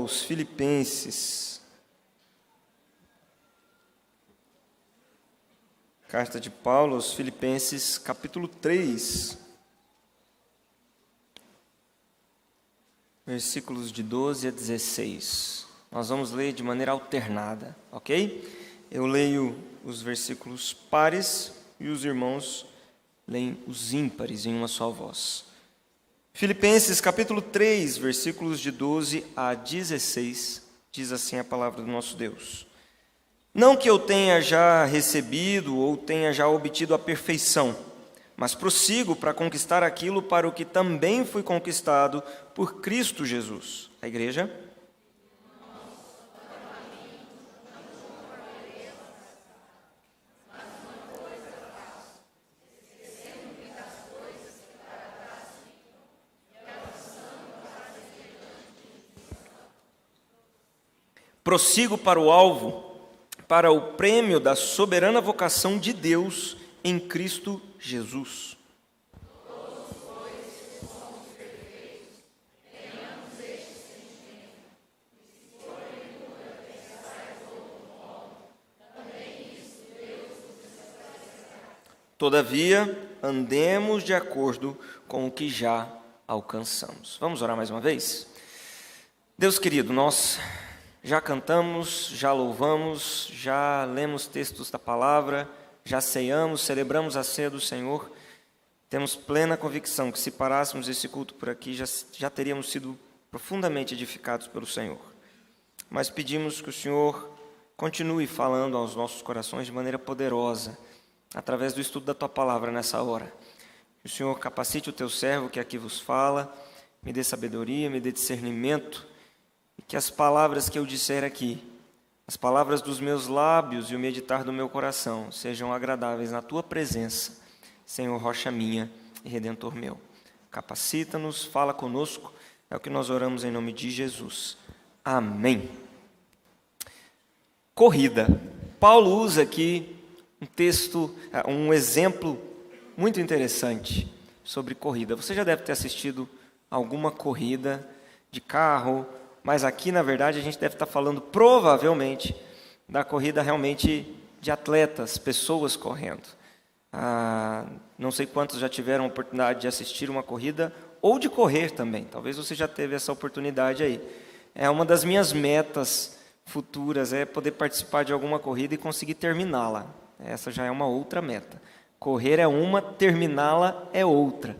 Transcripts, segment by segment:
aos Filipenses. Carta de Paulo aos Filipenses, capítulo 3, versículos de 12 a 16. Nós vamos ler de maneira alternada, ok? Eu leio os versículos pares e os irmãos leem os ímpares em uma só voz. Filipenses, capítulo 3, versículos de 12 a 16, diz assim a palavra do nosso Deus. Não que eu tenha já recebido ou tenha já obtido a perfeição, mas prossigo para conquistar aquilo para o que também fui conquistado por Cristo Jesus. A igreja? Prossigo para o alvo, para o prêmio da soberana vocação de Deus em Cristo Jesus. Todavia, andemos de acordo com o que já alcançamos. Vamos orar mais uma vez? Deus querido, nós já cantamos, já louvamos, já lemos textos da palavra, já ceiamos, celebramos a ceia do Senhor. Temos plena convicção que se parássemos esse culto por aqui, já teríamos sido profundamente edificados pelo Senhor. Mas pedimos que o Senhor continue falando aos nossos corações de maneira poderosa, através do estudo da Tua palavra nessa hora. Que o Senhor capacite o Teu servo que aqui vos fala, me dê sabedoria, me dê discernimento, e que as palavras que eu disser aqui, as palavras dos meus lábios e o meditar do meu coração sejam agradáveis na Tua presença, Senhor, rocha minha e Redentor meu. Capacita-nos, fala conosco, é o que nós oramos em nome de Jesus. Amém. Corrida. Paulo usa aqui um texto, um exemplo muito interessante sobre corrida. Você já deve ter assistido alguma corrida de carro, mas aqui, na verdade, a gente deve estar falando, provavelmente, da corrida realmente de atletas, pessoas correndo. Não sei quantos já tiveram a oportunidade de assistir uma corrida ou de correr também. Talvez você já teve essa oportunidade aí. É uma das minhas metas futuras, é poder participar de alguma corrida e conseguir terminá-la. Essa já é uma outra meta. Correr é uma, terminá-la é outra.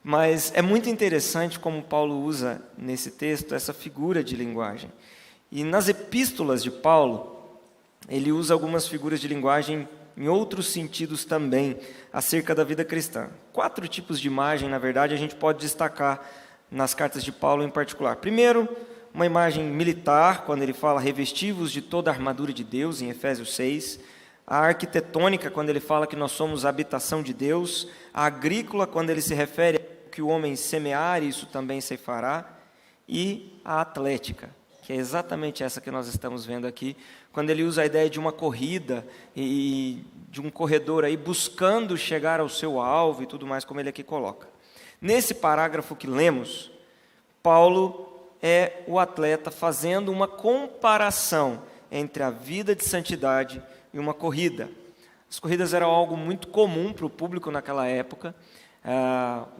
Mas é muito interessante como Paulo usa nesse texto essa figura de linguagem. E nas epístolas de Paulo, ele usa algumas figuras de linguagem em outros sentidos também, acerca da vida cristã. 4 tipos de imagem, na verdade, a gente pode destacar nas cartas de Paulo em particular. Primeiro, uma imagem militar, quando ele fala revestivos de toda a armadura de Deus, em Efésios 6. A arquitetônica, quando ele fala que nós somos a habitação de Deus. A agrícola, quando ele se refere ao que o homem semear, isso também ceifará. E a atlética, que é exatamente essa que nós estamos vendo aqui, quando ele usa a ideia de uma corrida e de um corredor aí buscando chegar ao seu alvo e tudo mais, como ele aqui coloca. Nesse parágrafo que lemos, Paulo é o atleta fazendo uma comparação entre a vida de santidade e uma corrida. As corridas eram algo muito comum para o público naquela época.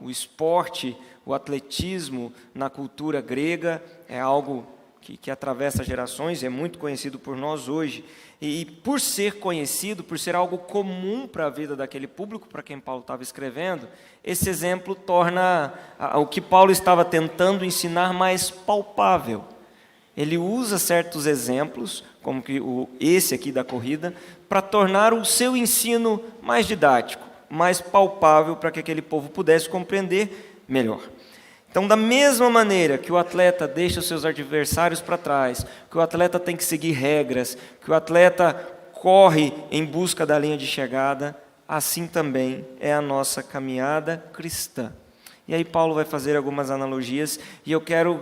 O esporte, o atletismo na cultura grega é algo que atravessa gerações, é muito conhecido por nós hoje. E por ser conhecido, por ser algo comum para a vida daquele público, para quem Paulo estava escrevendo, esse exemplo torna o que Paulo estava tentando ensinar mais palpável. Ele usa certos exemplos, como esse aqui da corrida, para tornar o seu ensino mais didático, mais palpável, para que aquele povo pudesse compreender melhor. Então, da mesma maneira que o atleta deixa os seus adversários para trás, que o atleta tem que seguir regras, que o atleta corre em busca da linha de chegada, assim também é a nossa caminhada cristã. E aí Paulo vai fazer algumas analogias, e eu quero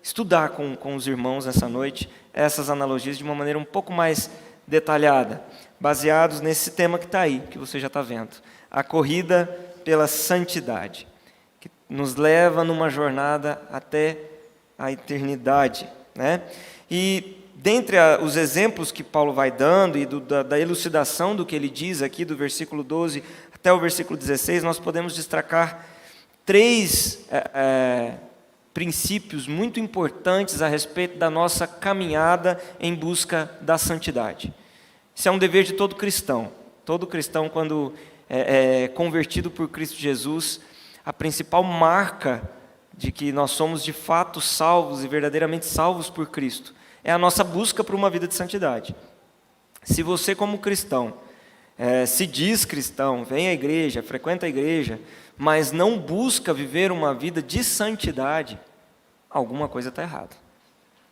estudar com os irmãos nessa noite essas analogias de uma maneira um pouco mais detalhada, baseados nesse tema que está aí, que você já está vendo. A corrida pela santidade, que nos leva numa jornada até a eternidade, né? E dentre os exemplos que Paulo vai dando e da elucidação do que ele diz aqui, do versículo 12 até o versículo 16, nós podemos destacar três princípios muito importantes a respeito da nossa caminhada em busca da santidade. Isso é um dever de todo cristão. Todo cristão, quando é convertido por Cristo Jesus, a principal marca de que nós somos de fato salvos e verdadeiramente salvos por Cristo é a nossa busca por uma vida de santidade. Se você, como cristão, se diz cristão, vem à igreja, frequenta a igreja, mas não busca viver uma vida de santidade, alguma coisa está errada.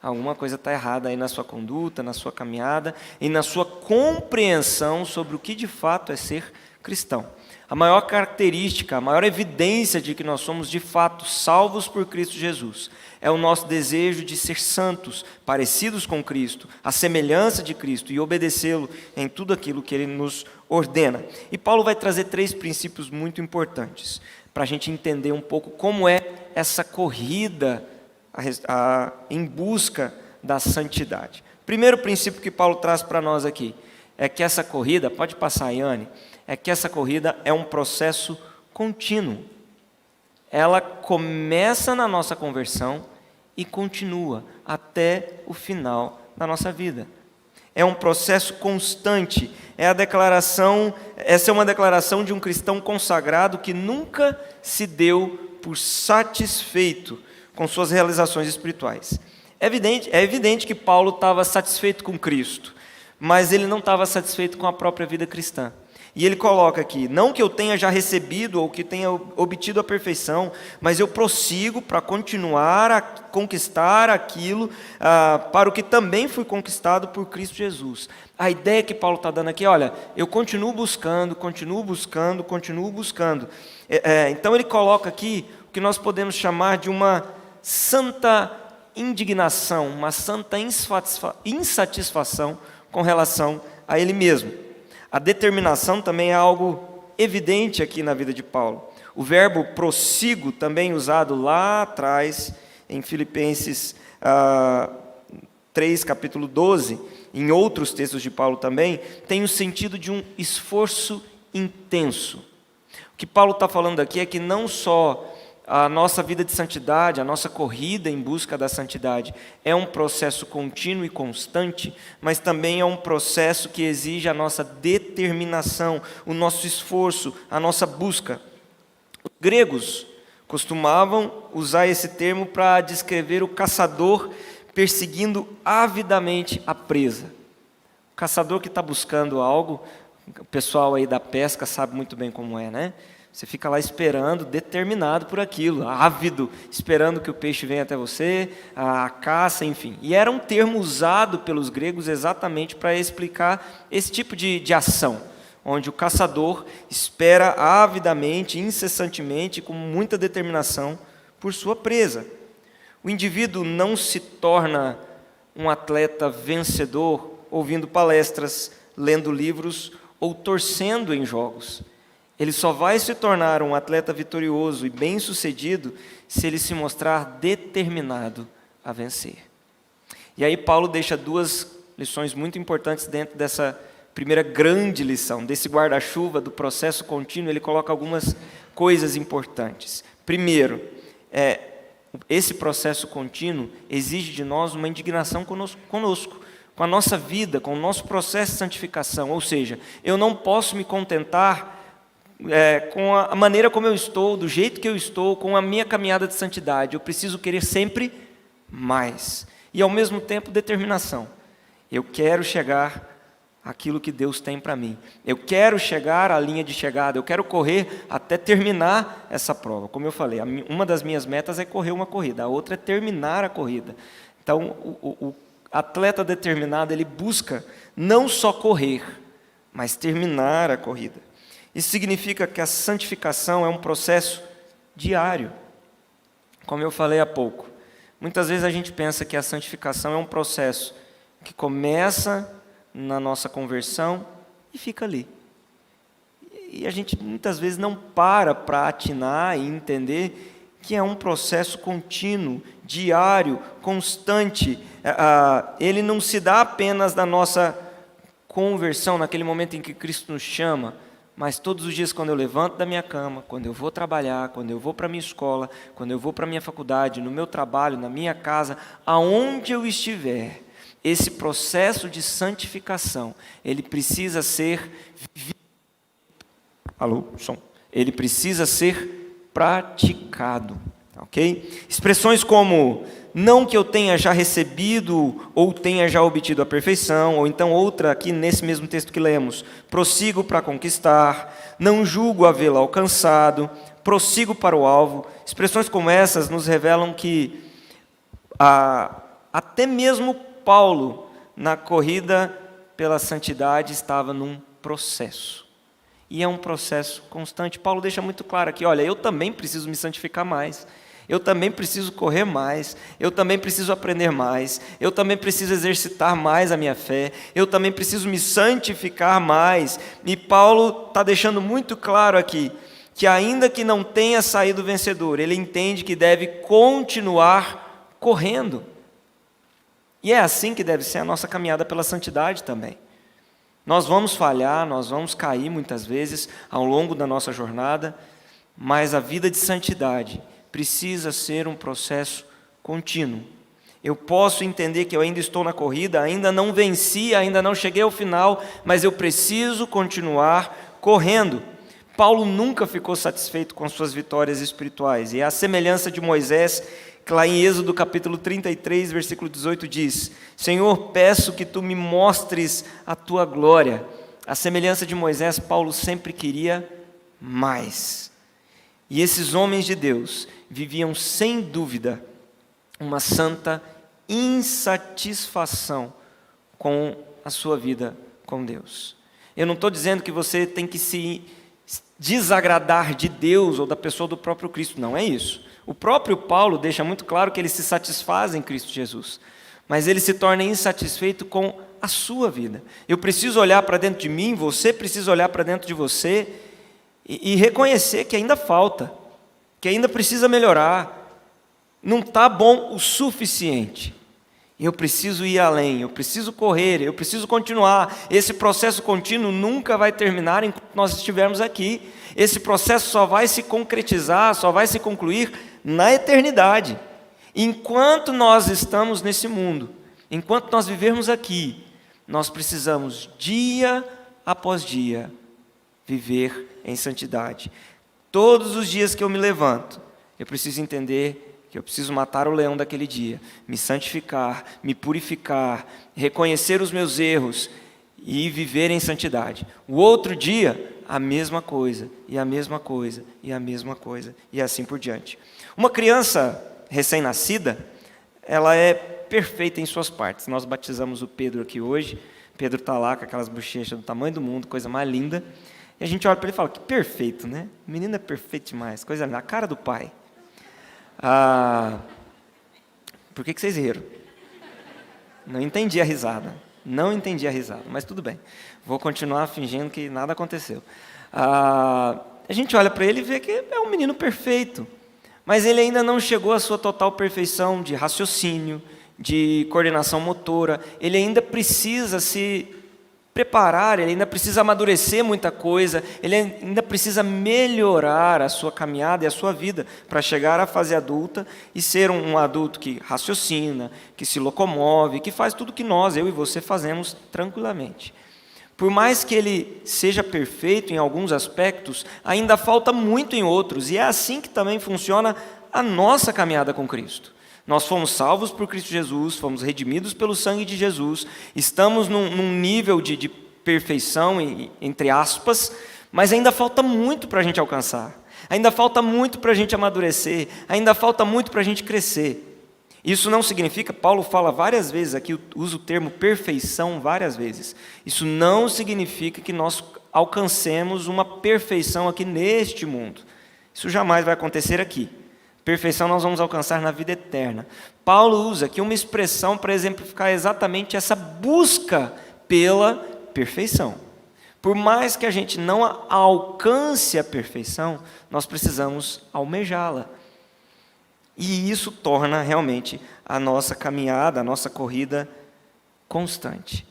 Alguma coisa está errada aí na sua conduta, na sua caminhada e na sua compreensão sobre o que de fato é ser cristão. A maior característica, a maior evidência de que nós somos de fato salvos por Cristo Jesus é o nosso desejo de ser santos, parecidos com Cristo, a semelhança de Cristo e obedecê-lo em tudo aquilo que Ele nos ordena. E Paulo vai trazer três princípios muito importantes para a gente entender um pouco como é essa corrida em busca da santidade. Primeiro princípio que Paulo traz para nós aqui é que essa corrida, pode passar, Iane, é que essa corrida é um processo contínuo. Ela começa na nossa conversão e continua até o final da nossa vida. É um processo constante. Essa é uma declaração de um cristão consagrado que nunca se deu por satisfeito com suas realizações espirituais. É evidente que Paulo estava satisfeito com Cristo, mas ele não estava satisfeito com a própria vida cristã. E ele coloca aqui, não que eu tenha já recebido ou que tenha obtido a perfeição, mas eu prossigo para continuar a conquistar aquilo para o que também fui conquistado por Cristo Jesus. A ideia que Paulo está dando aqui, olha, eu continuo buscando. Então ele coloca aqui o que nós podemos chamar de uma santa indignação, uma santa insatisfação com relação a ele mesmo. A determinação também é algo evidente aqui na vida de Paulo. O verbo prossigo, também usado lá atrás, em Filipenses 3, capítulo 12, em outros textos de Paulo também, tem o sentido de um esforço intenso. O que Paulo está falando aqui é que não só a nossa vida de santidade, a nossa corrida em busca da santidade é um processo contínuo e constante, mas também é um processo que exige a nossa determinação, o nosso esforço, a nossa busca. Os gregos costumavam usar esse termo para descrever o caçador perseguindo avidamente a presa. O caçador que está buscando algo, o pessoal aí da pesca sabe muito bem como é, né? Você fica lá esperando, determinado por aquilo, ávido, esperando que o peixe venha até você, a caça, enfim. E era um termo usado pelos gregos exatamente para explicar esse tipo de ação, onde o caçador espera avidamente, incessantemente, com muita determinação, por sua presa. O indivíduo não se torna um atleta vencedor ouvindo palestras, lendo livros ou torcendo em jogos. Ele só vai se tornar um atleta vitorioso e bem-sucedido se ele se mostrar determinado a vencer. E aí Paulo deixa duas lições muito importantes dentro dessa primeira grande lição, desse guarda-chuva do processo contínuo. Ele coloca algumas coisas importantes. Primeiro, esse processo contínuo exige de nós uma indignação conosco, com a nossa vida, com o nosso processo de santificação. Ou seja, eu não posso me contentar com a maneira como eu estou, do jeito que eu estou, com a minha caminhada de santidade. Eu preciso querer sempre mais. E ao mesmo tempo determinação. Eu quero chegar àquilo que Deus tem para mim. Eu quero chegar à linha de chegada. Eu quero correr até terminar essa prova. Como eu falei, uma das minhas metas é correr uma corrida. A outra é terminar a corrida. Então, o atleta determinado, ele busca não só correr, mas terminar a corrida. Isso significa que a santificação é um processo diário. Como eu falei há pouco, muitas vezes a gente pensa que a santificação é um processo que começa na nossa conversão e fica ali. E a gente muitas vezes não para atinar e entender que é um processo contínuo, diário, constante. Ele não se dá apenas da nossa conversão, naquele momento em que Cristo nos chama, mas todos os dias quando eu levanto da minha cama, quando eu vou trabalhar, quando eu vou para a minha escola, quando eu vou para a minha faculdade, no meu trabalho, na minha casa, aonde eu estiver, esse processo de santificação, ele precisa ser... Alô, som. Ele precisa ser praticado, ok? Expressões como, não que eu tenha já recebido ou tenha já obtido a perfeição, ou então outra aqui nesse mesmo texto que lemos, prossigo para conquistar, não julgo havê-la alcançado, prossigo para o alvo. Expressões como essas nos revelam que até mesmo Paulo, na corrida pela santidade, estava num processo. E é um processo constante. Paulo deixa muito claro aqui, olha, eu também preciso me santificar mais, eu também preciso correr mais, eu também preciso aprender mais, eu também preciso exercitar mais a minha fé, eu também preciso me santificar mais. E Paulo está deixando muito claro aqui, que ainda que não tenha saído vencedor, ele entende que deve continuar correndo. E é assim que deve ser a nossa caminhada pela santidade também. Nós vamos falhar, nós vamos cair muitas vezes ao longo da nossa jornada, mas a vida de santidade precisa ser um processo contínuo. Eu posso entender que eu ainda estou na corrida, ainda não venci, ainda não cheguei ao final, mas eu preciso continuar correndo. Paulo nunca ficou satisfeito com suas vitórias espirituais, e é a semelhança de Moisés, que lá em Êxodo capítulo 33, versículo 18 diz, Senhor, peço que tu me mostres a tua glória. A semelhança de Moisés, Paulo sempre queria mais. E esses homens de Deus viviam sem dúvida uma santa insatisfação com a sua vida com Deus. Eu não estou dizendo que você tem que se desagradar de Deus ou da pessoa do próprio Cristo, não é isso. O próprio Paulo deixa muito claro que ele se satisfaz em Cristo Jesus, mas ele se torna insatisfeito com a sua vida. Eu preciso olhar para dentro de mim, você precisa olhar para dentro de você e reconhecer que ainda falta, que ainda precisa melhorar, não está bom o suficiente. Eu preciso ir além, eu preciso correr, eu preciso continuar. Esse processo contínuo nunca vai terminar enquanto nós estivermos aqui. Esse processo só vai se concretizar, só vai se concluir na eternidade. Enquanto nós estamos nesse mundo, enquanto nós vivermos aqui, nós precisamos, dia após dia, viver em santidade. Todos os dias que eu me levanto, eu preciso entender que eu preciso matar o leão daquele dia, me santificar, me purificar, reconhecer os meus erros e viver em santidade. O outro dia, a mesma coisa, e a mesma coisa, e a mesma coisa, e assim por diante. Uma criança recém-nascida, ela é perfeita em suas partes. Nós batizamos o Pedro aqui hoje, Pedro está lá com aquelas bochechas do tamanho do mundo, coisa mais linda, e a gente olha para ele e fala, que perfeito, né? O menino é perfeito demais, coisa na cara do pai. Por que vocês riram? Não entendi a risada, mas tudo bem. Vou continuar fingindo que nada aconteceu. A gente olha para ele e vê que é um menino perfeito, mas ele ainda não chegou à sua total perfeição de raciocínio, de coordenação motora. Ele ainda precisa se preparar, ele ainda precisa amadurecer muita coisa, ele ainda precisa melhorar a sua caminhada e a sua vida para chegar à fase adulta e ser um adulto que raciocina, que se locomove, que faz tudo que nós, eu e você, fazemos tranquilamente. Por mais que ele seja perfeito em alguns aspectos, ainda falta muito em outros, e é assim que também funciona a nossa caminhada com Cristo. Nós fomos salvos por Cristo Jesus, fomos redimidos pelo sangue de Jesus, estamos num nível de perfeição, entre aspas, mas ainda falta muito para a gente alcançar, ainda falta muito para a gente amadurecer, ainda falta muito para a gente crescer. Isso não significa, Paulo fala várias vezes aqui, usa o termo perfeição várias vezes, isso não significa que nós alcancemos uma perfeição aqui neste mundo, isso jamais vai acontecer aqui. Perfeição nós vamos alcançar na vida eterna. Paulo usa aqui uma expressão para exemplificar exatamente essa busca pela perfeição. Por mais que a gente não alcance a perfeição, nós precisamos almejá-la. E isso torna realmente a nossa caminhada, a nossa corrida constante.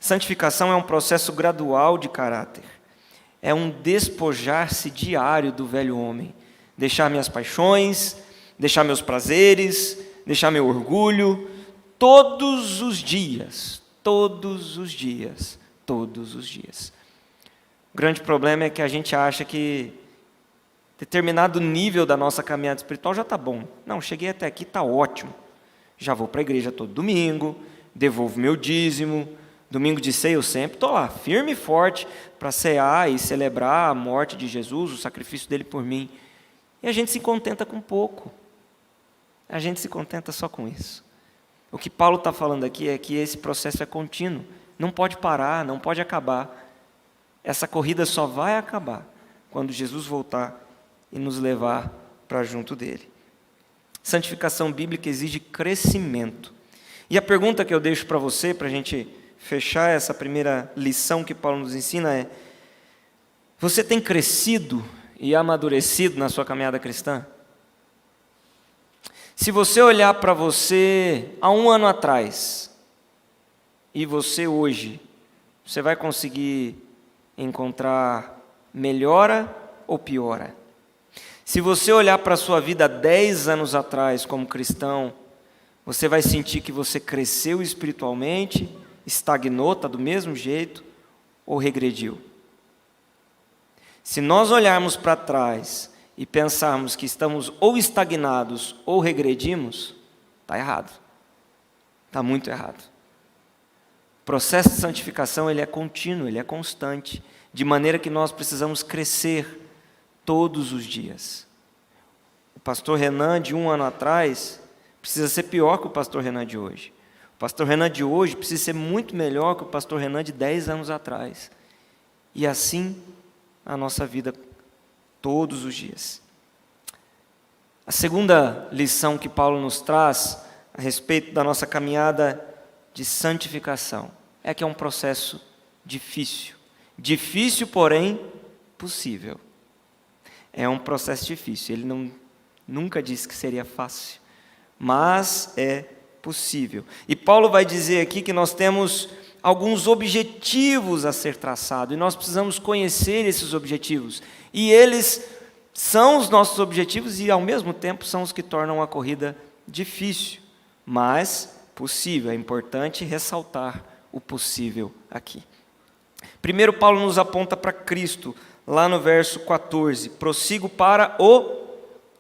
Santificação é um processo gradual de caráter. É um despojar-se diário do velho homem. Deixar minhas paixões, deixar meus prazeres, deixar meu orgulho, todos os dias, todos os dias, todos os dias. O grande problema é que a gente acha que determinado nível da nossa caminhada espiritual já está bom. Não, cheguei até aqui, está ótimo. Já vou para a igreja todo domingo, devolvo meu dízimo, domingo de ceia eu sempre estou lá, firme e forte, para cear e celebrar a morte de Jesus, o sacrifício dele por mim. E a gente se contenta com pouco. A gente se contenta só com isso. O que Paulo está falando aqui é que esse processo é contínuo. Não pode parar, não pode acabar. Essa corrida só vai acabar quando Jesus voltar e nos levar para junto dele. Santificação bíblica exige crescimento. E a pergunta que eu deixo para você, para a gente fechar essa primeira lição que Paulo nos ensina é: você tem crescido e amadurecido na sua caminhada cristã? Se você olhar para você há um ano atrás e você hoje, você vai conseguir encontrar melhora ou piora? Se você olhar para a sua vida há 10 anos atrás como cristão, você vai sentir que você cresceu espiritualmente, estagnou, está do mesmo jeito, ou regrediu? Se nós olharmos para trás e pensarmos que estamos ou estagnados ou regredimos, está errado. Está muito errado. O processo de santificação ele é contínuo, ele é constante, de maneira que nós precisamos crescer todos os dias. O pastor Renan de um ano atrás precisa ser pior que o pastor Renan de hoje. O pastor Renan de hoje precisa ser muito melhor que o pastor Renan de 10 anos atrás. E assim a nossa vida todos os dias. A segunda lição que Paulo nos traz a respeito da nossa caminhada de santificação é que é um processo difícil. Difícil, porém, possível. É um processo difícil. Ele nunca disse que seria fácil, mas é possível. E Paulo vai dizer aqui que nós temos alguns objetivos a ser traçados, e nós precisamos conhecer esses objetivos. E eles são os nossos objetivos e, ao mesmo tempo, são os que tornam a corrida difícil, mas possível. É importante ressaltar o possível aqui. Primeiro, Paulo nos aponta para Cristo, lá no verso 14. Prossigo para o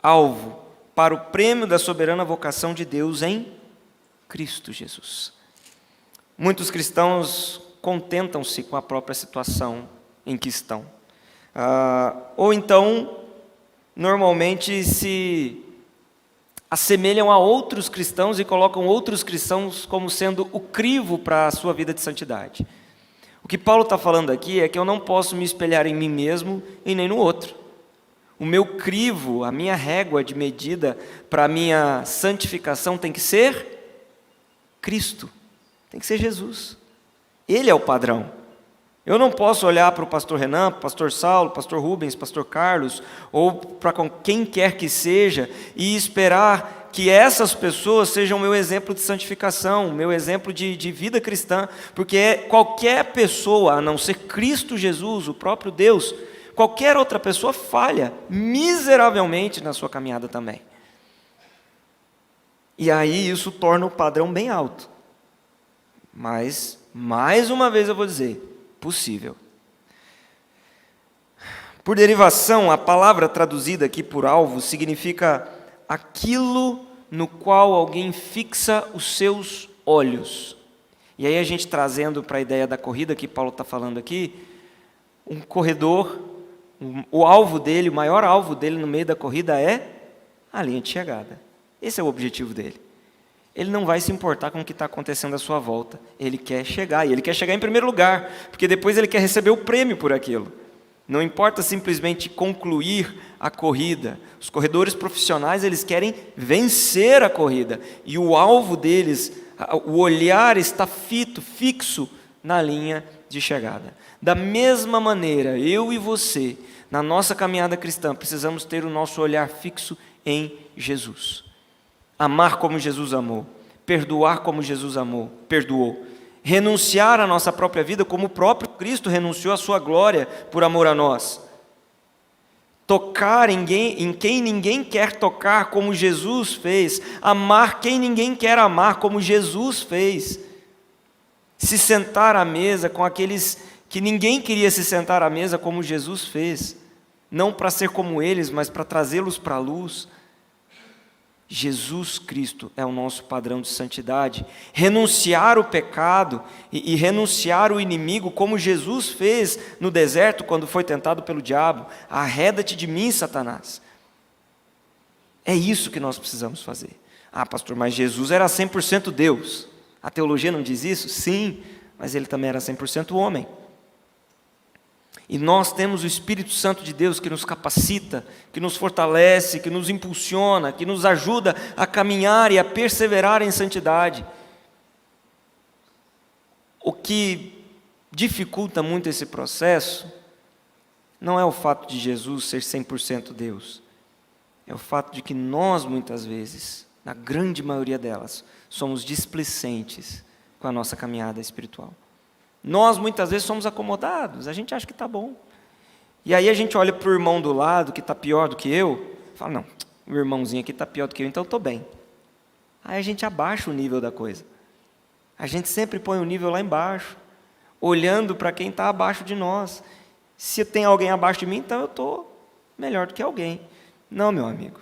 alvo, para o prêmio da soberana vocação de Deus em Cristo Jesus. Muitos cristãos contentam-se com a própria situação em que estão. Ou então, normalmente se assemelham a outros cristãos e colocam outros cristãos como sendo o crivo para a sua vida de santidade. O que Paulo está falando aqui é que eu não posso me espelhar em mim mesmo e nem no outro. O meu crivo, a minha régua de medida para a minha santificação tem que ser Cristo, tem que ser Jesus. Ele é o padrão. Eu não posso olhar para o pastor Renan, para o pastor Saulo, pastor Rubens, pastor Carlos, ou para quem quer que seja, e esperar que essas pessoas sejam meu exemplo de santificação, meu exemplo de vida cristã, porque qualquer pessoa, a não ser Cristo Jesus, o próprio Deus, qualquer outra pessoa falha miseravelmente na sua caminhada também. E aí isso torna o padrão bem alto. Mas, mais uma vez eu vou dizer, possível. Por derivação, a palavra traduzida aqui por alvo significa aquilo no qual alguém fixa os seus olhos. E aí a gente trazendo para a ideia da corrida que Paulo está falando aqui, um corredor, o alvo dele, o maior alvo dele no meio da corrida é a linha de chegada. Esse é o objetivo dele. Ele não vai se importar com o que está acontecendo à sua volta. Ele quer chegar, e ele quer chegar em primeiro lugar, porque depois ele quer receber o prêmio por aquilo. Não importa simplesmente concluir a corrida. Os corredores profissionais, eles querem vencer a corrida. E o alvo deles, o olhar está fixo na linha de chegada. Da mesma maneira, eu e você, na nossa caminhada cristã, precisamos ter o nosso olhar fixo em Jesus. Amar como Jesus amou, perdoar como Jesus amou, perdoou, renunciar à nossa própria vida como o próprio Cristo renunciou à sua glória por amor a nós. Tocar em quem ninguém quer tocar como Jesus fez, amar quem ninguém quer amar como Jesus fez, se sentar à mesa com aqueles que ninguém queria se sentar à mesa como Jesus fez, não para ser como eles, mas para trazê-los para a luz. Jesus Cristo é o nosso padrão de santidade. Renunciar o pecado e renunciar o inimigo, como Jesus fez no deserto quando foi tentado pelo diabo. Arreda-te de mim, Satanás. É isso que nós precisamos fazer. Ah, pastor, mas Jesus era 100% Deus. A teologia não diz isso? Sim, mas ele também era 100% homem. E nós temos o Espírito Santo de Deus que nos capacita, que nos fortalece, que nos impulsiona, que nos ajuda a caminhar e a perseverar em santidade. O que dificulta muito esse processo não é o fato de Jesus ser 100% Deus, é o fato de que nós, muitas vezes, na grande maioria delas, somos displicentes com a nossa caminhada espiritual. Nós, muitas vezes, somos acomodados, a gente acha que está bom. E aí a gente olha para o irmão do lado, que está pior do que eu, e fala, não, o irmãozinho aqui está pior do que eu, então eu estou bem. Aí a gente abaixa o nível da coisa. A gente sempre põe o nível lá embaixo, olhando para quem está abaixo de nós. Se tem alguém abaixo de mim, então eu estou melhor do que alguém. Não, meu amigo,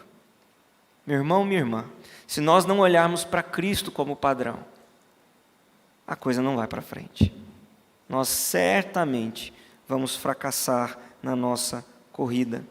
meu irmão, minha irmã, se nós não olharmos para Cristo como padrão, a coisa não vai para frente. Nós certamente vamos fracassar na nossa corrida.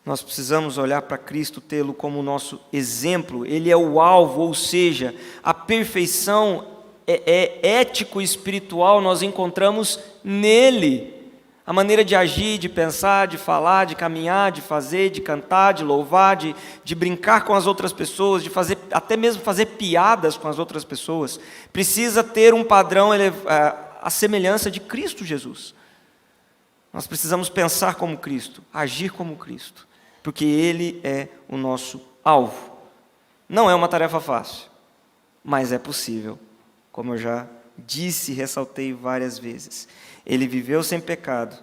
Nós precisamos olhar para Cristo, tê-lo como nosso exemplo. Ele é o alvo, ou seja, a perfeição ético-espiritual nós encontramos nele. A maneira de agir, de pensar, de falar, de caminhar, de fazer, de cantar, de louvar, de brincar com as outras pessoas, de fazer, até mesmo fazer piadas com as outras pessoas, precisa ter um padrão à semelhança de Cristo Jesus. Nós precisamos pensar como Cristo, agir como Cristo, porque Ele é o nosso alvo. Não é uma tarefa fácil, mas é possível, como eu já disse e ressaltei várias vezes. Ele viveu sem pecado,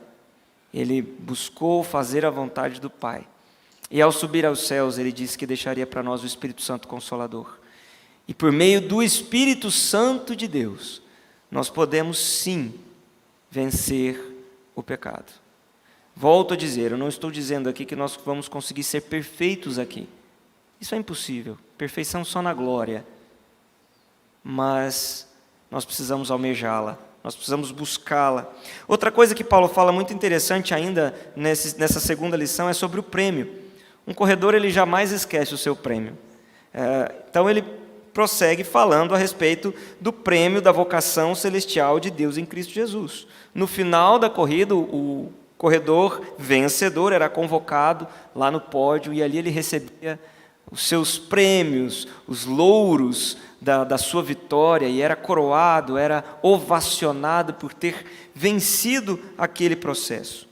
ele buscou fazer a vontade do Pai. E ao subir aos céus, ele disse que deixaria para nós o Espírito Santo Consolador. E por meio do Espírito Santo de Deus, nós podemos sim vencer o pecado. Volto a dizer, eu não estou dizendo aqui que nós vamos conseguir ser perfeitos aqui. Isso é impossível, perfeição só na glória. Mas nós precisamos almejá-la. Nós precisamos buscá-la. Outra coisa que Paulo fala muito interessante ainda nessa segunda lição é sobre o prêmio. Um corredor, ele jamais esquece o seu prêmio. Então ele prossegue falando a respeito do prêmio da vocação celestial de Deus em Cristo Jesus. No final da corrida, o corredor vencedor era convocado lá no pódio e ali ele recebia os seus prêmios, os louros da sua vitória, e era coroado, era ovacionado por ter vencido aquele processo.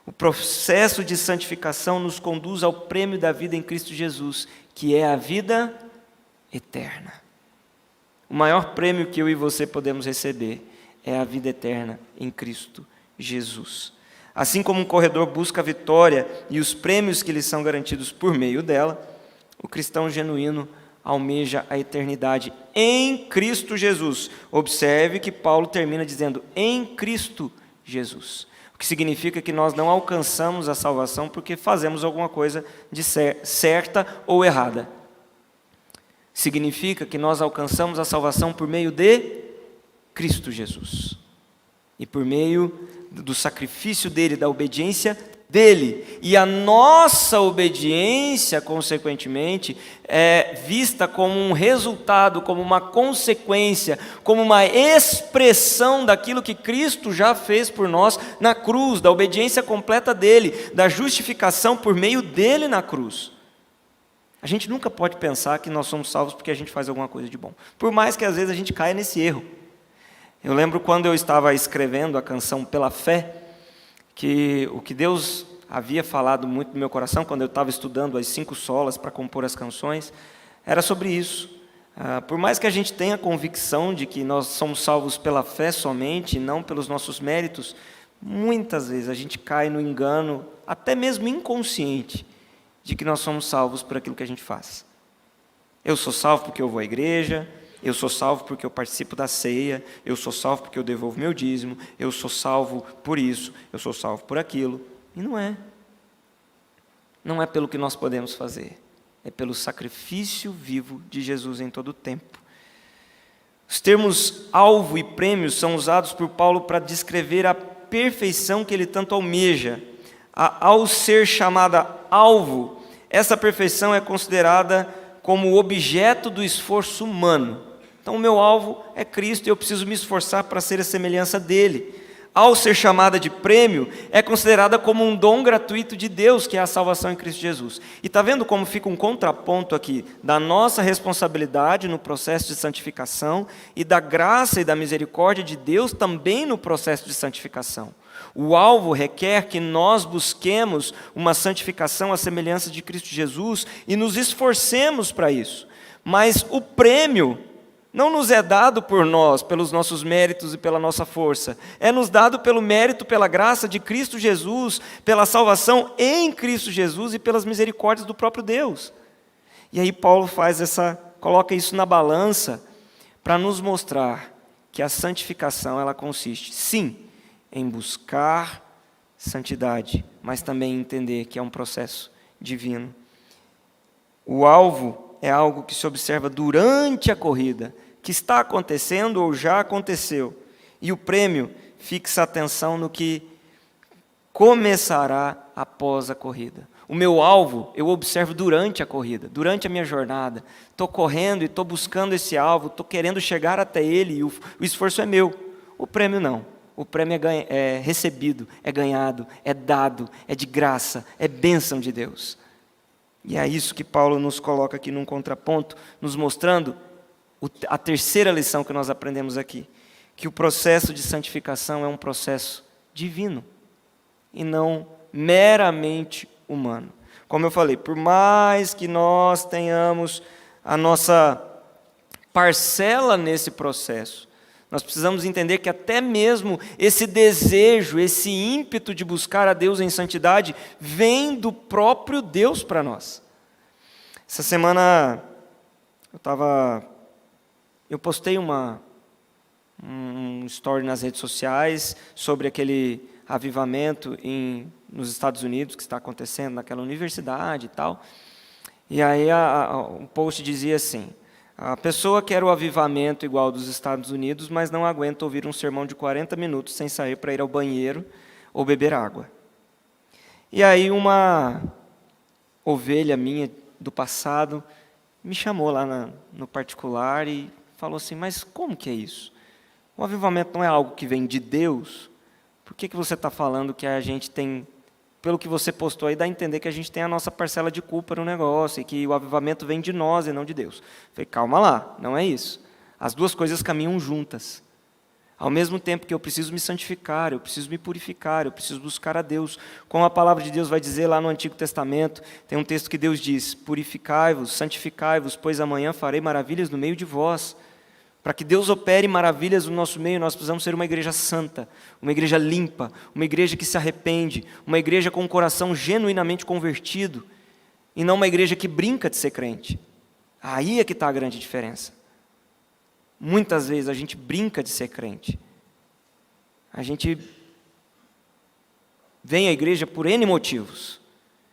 O processo de santificação nos conduz ao prêmio da vida em Cristo Jesus, que é a vida eterna. O maior prêmio que eu e você podemos receber é a vida eterna em Cristo Jesus. Assim como um corredor busca a vitória e os prêmios que lhe são garantidos por meio dela, o cristão genuíno almeja a eternidade em Cristo Jesus. Observe que Paulo termina dizendo, em Cristo Jesus. O que significa que nós não alcançamos a salvação porque fazemos alguma coisa de certa ou errada. Significa que nós alcançamos a salvação por meio de Cristo Jesus. E por meio do sacrifício dele, da obediência dele. E a nossa obediência, consequentemente, é vista como um resultado, como uma consequência, como uma expressão daquilo que Cristo já fez por nós na cruz, da obediência completa dele, da justificação por meio dele na cruz. A gente nunca pode pensar que nós somos salvos porque a gente faz alguma coisa de bom, por mais que às vezes a gente caia nesse erro. Eu lembro quando eu estava escrevendo a canção Pela Fé, que o que Deus havia falado muito no meu coração quando eu estava estudando as 5 solas para compor as canções, era sobre isso. Por mais que a gente tenha convicção de que nós somos salvos pela fé somente, não pelos nossos méritos, muitas vezes a gente cai no engano, até mesmo inconsciente, de que nós somos salvos por aquilo que a gente faz. Eu sou salvo porque eu vou à igreja, eu sou salvo porque eu participo da ceia, eu sou salvo porque eu devolvo meu dízimo, eu sou salvo por isso, eu sou salvo por aquilo. E não é. Não é pelo que nós podemos fazer. É pelo sacrifício vivo de Jesus em todo o tempo. Os termos alvo e prêmio são usados por Paulo para descrever a perfeição que ele tanto almeja. Ao ser chamada alvo, essa perfeição é considerada como objeto do esforço humano. Então, o meu alvo é Cristo e eu preciso me esforçar para ser a semelhança dele. Ao ser chamada de prêmio, é considerada como um dom gratuito de Deus, que é a salvação em Cristo Jesus. E está vendo como fica um contraponto aqui da nossa responsabilidade no processo de santificação e da graça e da misericórdia de Deus também no processo de santificação. O alvo requer que nós busquemos uma santificação à semelhança de Cristo Jesus e nos esforcemos para isso. Mas o prêmio não nos é dado por nós, pelos nossos méritos e pela nossa força. É nos dado pelo mérito, pela graça de Cristo Jesus, pela salvação em Cristo Jesus e pelas misericórdias do próprio Deus. E aí Paulo coloca isso na balança para nos mostrar que a santificação ela consiste, sim, em buscar santidade, mas também em entender que é um processo divino. O alvo é algo que se observa durante a corrida, que está acontecendo ou já aconteceu. E o prêmio fixa a atenção no que começará após a corrida. O meu alvo eu observo durante a corrida, durante a minha jornada. Estou correndo e estou buscando esse alvo, estou querendo chegar até ele e o esforço é meu. O prêmio não. O prêmio é recebido, é ganhado, é dado, é de graça, é bênção de Deus. E é isso que Paulo nos coloca aqui num contraponto, nos mostrando a terceira lição que nós aprendemos aqui, que o processo de santificação é um processo divino e não meramente humano. Como eu falei, por mais que nós tenhamos a nossa parcela nesse processo, nós precisamos entender que até mesmo esse desejo, esse ímpeto de buscar a Deus em santidade, vem do próprio Deus para nós. Essa semana eu postei um story nas redes sociais sobre aquele avivamento nos Estados Unidos que está acontecendo naquela universidade e tal. E aí o post dizia assim: a pessoa quer o avivamento igual dos Estados Unidos, mas não aguenta ouvir um sermão de 40 minutos sem sair para ir ao banheiro ou beber água. E aí uma ovelha minha do passado me chamou lá no particular e falou assim: mas como que é isso? O avivamento não é algo que vem de Deus? Por que você está falando que a gente tem, pelo que você postou aí, dá a entender que a gente tem a nossa parcela de culpa no negócio e que o avivamento vem de nós e não de Deus? Eu falei: calma lá, não é isso. As duas coisas caminham juntas. Ao mesmo tempo que eu preciso me santificar, eu preciso me purificar, eu preciso buscar a Deus. Como a palavra de Deus vai dizer lá no Antigo Testamento, tem um texto que Deus diz: purificai-vos, santificai-vos, pois amanhã farei maravilhas no meio de vós. Para que Deus opere maravilhas no nosso meio, nós precisamos ser uma igreja santa, uma igreja limpa, uma igreja que se arrepende, uma igreja com um coração genuinamente convertido, e não uma igreja que brinca de ser crente. Aí é que está a grande diferença. Muitas vezes a gente brinca de ser crente. A gente vem à igreja por N motivos,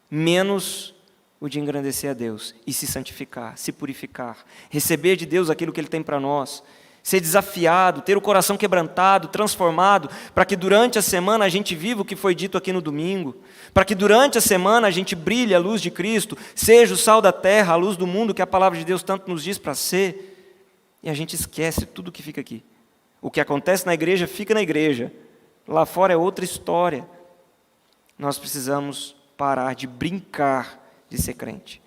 menos o de engrandecer a Deus e se santificar, se purificar, receber de Deus aquilo que Ele tem para nós, ser desafiado, ter o coração quebrantado, transformado, para que durante a semana a gente viva o que foi dito aqui no domingo, para que durante a semana a gente brilhe a luz de Cristo, seja o sal da terra, a luz do mundo que a palavra de Deus tanto nos diz para ser. E a gente esquece tudo que fica aqui. O que acontece na igreja, fica na igreja. Lá fora é outra história. Nós precisamos parar de brincar de ser crente.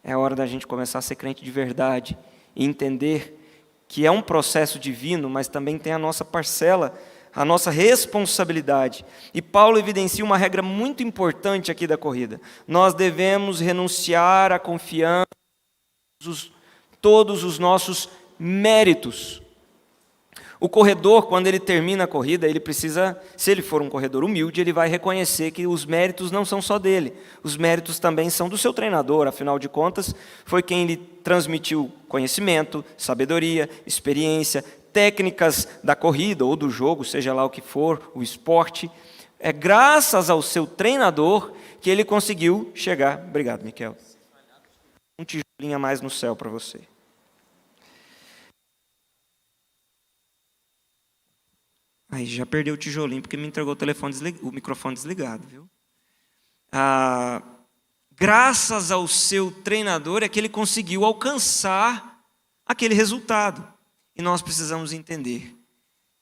É hora da gente começar a ser crente de verdade e entender que é um processo divino, mas também tem a nossa parcela a nossa responsabilidade. E Paulo evidencia uma regra muito importante aqui da corrida. Nós devemos renunciar à confiança em todos os nossos méritos. O corredor, quando ele termina a corrida, ele precisa, se ele for um corredor humilde, ele vai reconhecer que os méritos não são só dele. Os méritos também são do seu treinador, afinal de contas, foi quem lhe transmitiu conhecimento, sabedoria, experiência, técnicas da corrida ou do jogo, seja lá o que for, o esporte. É graças ao seu treinador que ele conseguiu chegar. Obrigado, Miquel. Um tijolinho a mais no céu para você. Aí já perdeu o tijolinho porque me entregou o microfone desligado, viu? Graças ao seu treinador é que ele conseguiu alcançar aquele resultado. E nós precisamos entender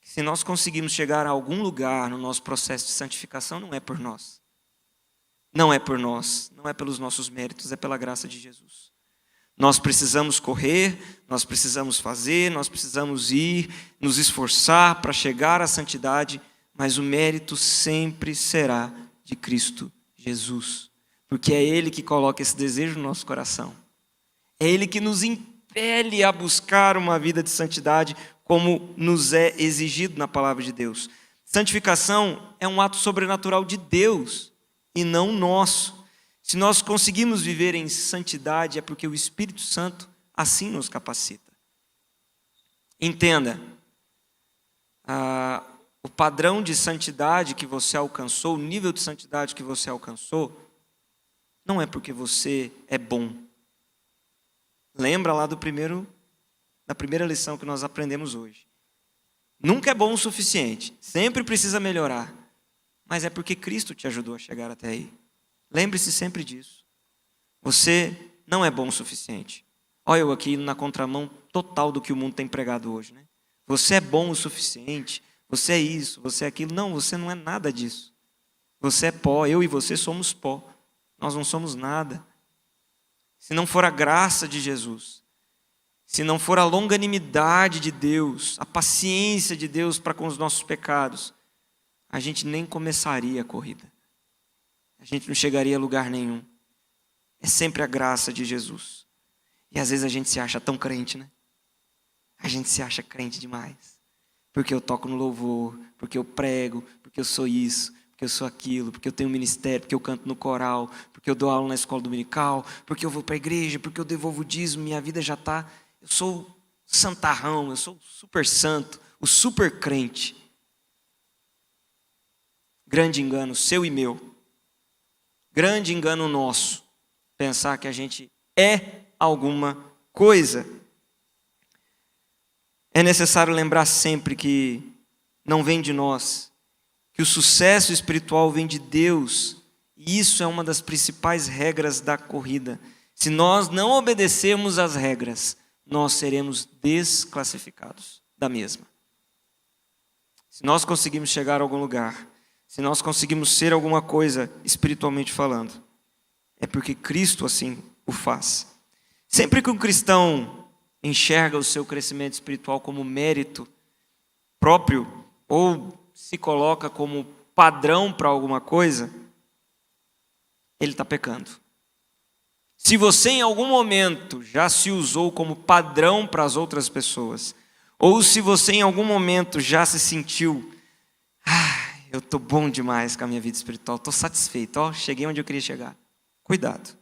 que se nós conseguimos chegar a algum lugar no nosso processo de santificação, não é por nós. Não é por nós, não é pelos nossos méritos, é pela graça de Jesus. Nós precisamos correr, nós precisamos fazer, nós precisamos ir, nos esforçar para chegar à santidade, mas o mérito sempre será de Cristo Jesus, porque é Ele que coloca esse desejo no nosso coração. É Ele que nos impele a buscar uma vida de santidade, como nos é exigido na palavra de Deus. Santificação é um ato sobrenatural de Deus e não nosso. Se nós conseguimos viver em santidade, é porque o Espírito Santo assim nos capacita. Entenda, o padrão de santidade que você alcançou, o nível de santidade que você alcançou, não é porque você é bom. Lembra lá da primeira lição que nós aprendemos hoje. Nunca é bom o suficiente, sempre precisa melhorar, mas é porque Cristo te ajudou a chegar até aí. Lembre-se sempre disso. Você não é bom o suficiente. Olha eu aqui na contramão total do que o mundo tem pregado hoje, né? Você é bom o suficiente, você é isso, você é aquilo. Não, você não é nada disso. Você é pó, eu e você somos pó. Nós não somos nada. Se não for a graça de Jesus, se não for a longanimidade de Deus, a paciência de Deus para com os nossos pecados, a gente nem começaria a corrida. A gente não chegaria a lugar nenhum. É sempre a graça de Jesus. E às vezes a gente se acha tão crente, né? A gente se acha crente demais. Porque eu toco no louvor, porque eu prego, porque eu sou isso, porque eu sou aquilo, porque eu tenho um ministério, porque eu canto no coral, porque eu dou aula na escola dominical, porque eu vou para a igreja, porque eu devolvo o dízimo, minha vida já está... Eu sou santarrão, eu sou super santo, o super crente. Grande engano, seu e meu. Grande engano nosso, pensar que a gente é alguma coisa. É necessário lembrar sempre que não vem de nós, que o sucesso espiritual vem de Deus, e isso é uma das principais regras da corrida. Se nós não obedecermos às regras, nós seremos desclassificados da mesma. Se nós conseguimos chegar a algum lugar, se nós conseguimos ser alguma coisa espiritualmente falando, é porque Cristo assim o faz. Sempre que um cristão enxerga o seu crescimento espiritual como mérito próprio, ou se coloca como padrão para alguma coisa, ele está pecando. Se você em algum momento já se usou como padrão para as outras pessoas, ou se você em algum momento já se sentiu, eu estou bom demais com a minha vida espiritual, estou satisfeito, cheguei onde eu queria chegar. Cuidado.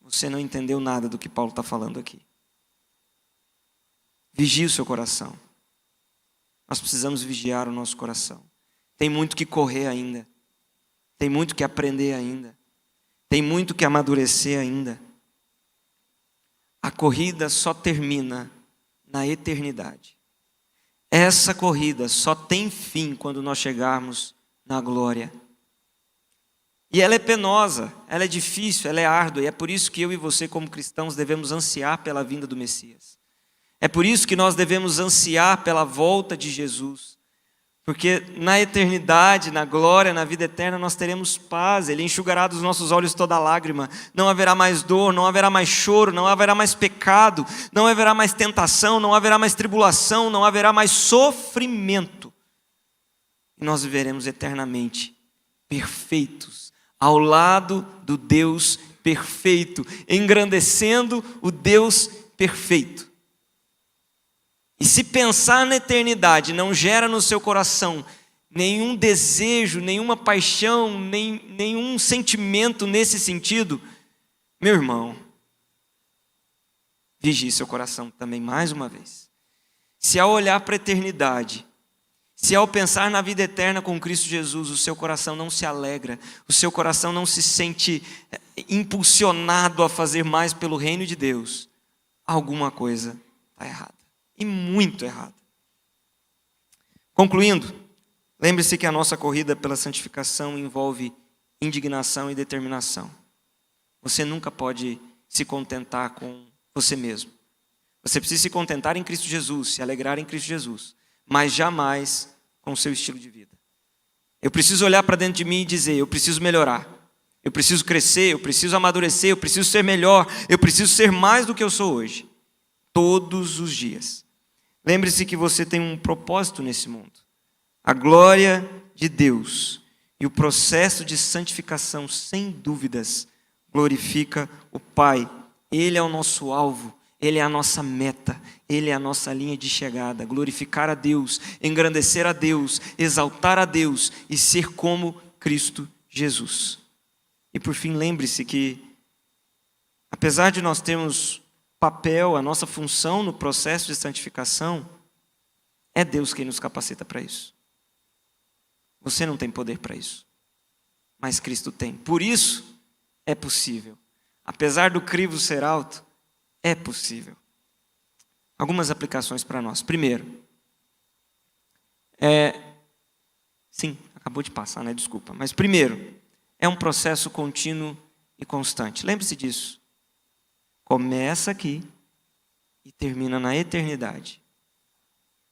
Você não entendeu nada do que Paulo está falando aqui. Vigie o seu coração. Nós precisamos vigiar o nosso coração. Tem muito que correr ainda. Tem muito que aprender ainda. Tem muito que amadurecer ainda. A corrida só termina na eternidade. Essa corrida só tem fim quando nós chegarmos na glória. E ela é penosa, ela é difícil, ela é árdua. E é por isso que eu e você, como cristãos, devemos ansiar pela vinda do Messias. É por isso que nós devemos ansiar pela volta de Jesus. Porque na eternidade, na glória, na vida eterna, nós teremos paz. Ele enxugará dos nossos olhos toda lágrima. Não haverá mais dor, não haverá mais choro, não haverá mais pecado, não haverá mais tentação, não haverá mais tribulação, não haverá mais sofrimento. E nós viveremos eternamente perfeitos, ao lado do Deus perfeito, engrandecendo o Deus perfeito. E se pensar na eternidade não gera no seu coração nenhum desejo, nenhuma paixão, nenhum sentimento nesse sentido, meu irmão, vigie seu coração também mais uma vez. Se ao olhar para a eternidade, se ao pensar na vida eterna com Cristo Jesus, o seu coração não se alegra, o seu coração não se sente impulsionado a fazer mais pelo reino de Deus, alguma coisa está errada. E muito errada. Concluindo, lembre-se que a nossa corrida pela santificação envolve indignação e determinação. Você nunca pode se contentar com você mesmo. Você precisa se contentar em Cristo Jesus, se alegrar em Cristo Jesus, mas jamais com o seu estilo de vida. Eu preciso olhar para dentro de mim e dizer, eu preciso melhorar, eu preciso crescer, eu preciso amadurecer, eu preciso ser melhor, eu preciso ser mais do que eu sou hoje. Todos os dias. Lembre-se que você tem um propósito nesse mundo. A glória de Deus e o processo de santificação, sem dúvidas, glorifica o Pai. Ele é o nosso alvo, Ele é a nossa meta, Ele é a nossa linha de chegada. Glorificar a Deus, engrandecer a Deus, exaltar a Deus e ser como Cristo Jesus. E por fim, lembre-se que, apesar de nós termos papel, a nossa função no processo de santificação, é Deus quem nos capacita para isso. Você não tem poder para isso, mas Cristo tem. Por isso, é possível. Apesar do crivo ser alto, é possível. Algumas aplicações para nós. Primeiro, sim, acabou de passar, né? Desculpa. Mas primeiro, é um processo contínuo e constante. Lembre-se disso. Começa aqui e termina na eternidade.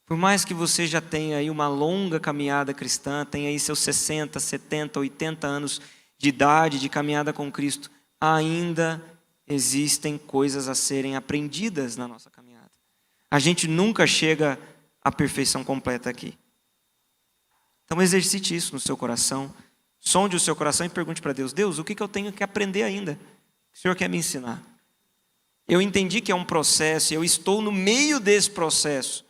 Por mais que você já tenha aí uma longa caminhada cristã, tenha aí seus 60, 70, 80 anos de idade de caminhada com Cristo, ainda existem coisas a serem aprendidas na nossa caminhada. A gente nunca chega à perfeição completa aqui. Então exercite isso no seu coração, sonde o seu coração e pergunte para Deus, Deus, o que eu tenho que aprender ainda? O Senhor quer me ensinar? Eu entendi que é um processo, eu estou no meio desse processo.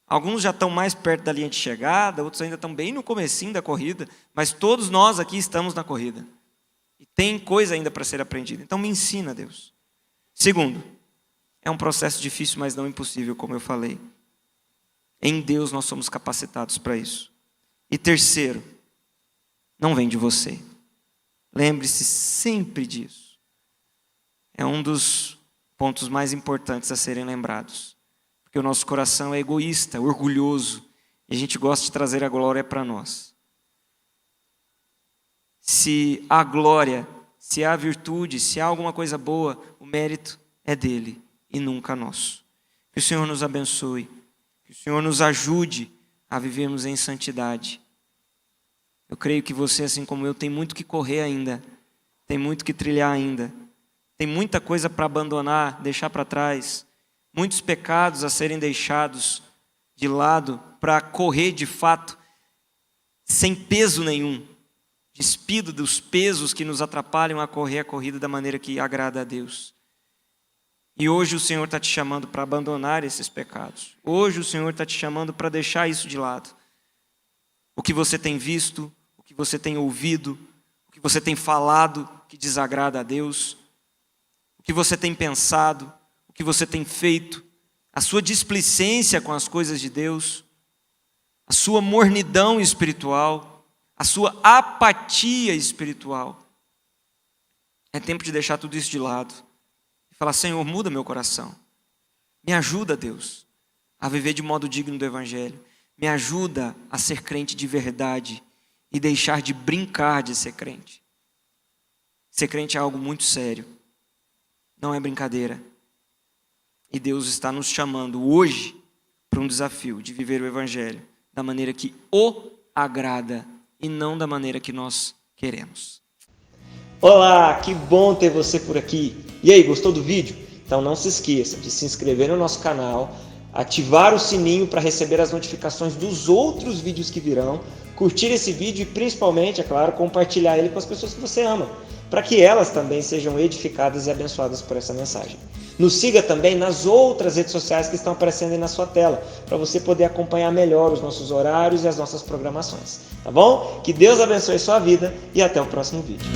Alguns já estão mais perto da linha de chegada, outros ainda estão bem no comecinho da corrida, mas todos nós aqui estamos na corrida. E tem coisa ainda para ser aprendida. Então me ensina, Deus. Segundo, é um processo difícil, mas não impossível, como eu falei. Em Deus nós somos capacitados para isso. E terceiro, não vem de você. Lembre-se sempre disso. É um dos pontos mais importantes a serem lembrados. Porque o nosso coração é egoísta, orgulhoso, e a gente gosta de trazer a glória para nós. Se há glória, se há virtude, se há alguma coisa boa, o mérito é dele e nunca nosso. Que o Senhor nos abençoe, que o Senhor nos ajude a vivermos em santidade. Eu creio que você, assim como eu, tem muito que correr ainda, tem muito que trilhar ainda. Tem muita coisa para abandonar, deixar para trás. Muitos pecados a serem deixados de lado para correr de fato, sem peso nenhum. Despido dos pesos que nos atrapalham a correr a corrida da maneira que agrada a Deus. E hoje o Senhor está te chamando para abandonar esses pecados. Hoje o Senhor está te chamando para deixar isso de lado. O que você tem visto, o que você tem ouvido, o que você tem falado que desagrada a Deus, o que você tem pensado, o que você tem feito, a sua displicência com as coisas de Deus, a sua mornidão espiritual, a sua apatia espiritual. É tempo de deixar tudo isso de lado e falar, Senhor, muda meu coração. Me ajuda, Deus, a viver de modo digno do Evangelho. Me ajuda a ser crente de verdade e deixar de brincar de ser crente. Ser crente é algo muito sério. Não é brincadeira. E Deus está nos chamando hoje para um desafio de viver o Evangelho da maneira que o agrada e não da maneira que nós queremos. Olá, que bom ter você por aqui. E aí, gostou do vídeo? Então não se esqueça de se inscrever no nosso canal, ativar o sininho para receber as notificações dos outros vídeos que virão, curtir esse vídeo e principalmente, é claro, compartilhar ele com as pessoas que você ama, para que elas também sejam edificadas e abençoadas por essa mensagem. Nos siga também nas outras redes sociais que estão aparecendo aí na sua tela, para você poder acompanhar melhor os nossos horários e as nossas programações. Tá bom? Que Deus abençoe sua vida e até o próximo vídeo.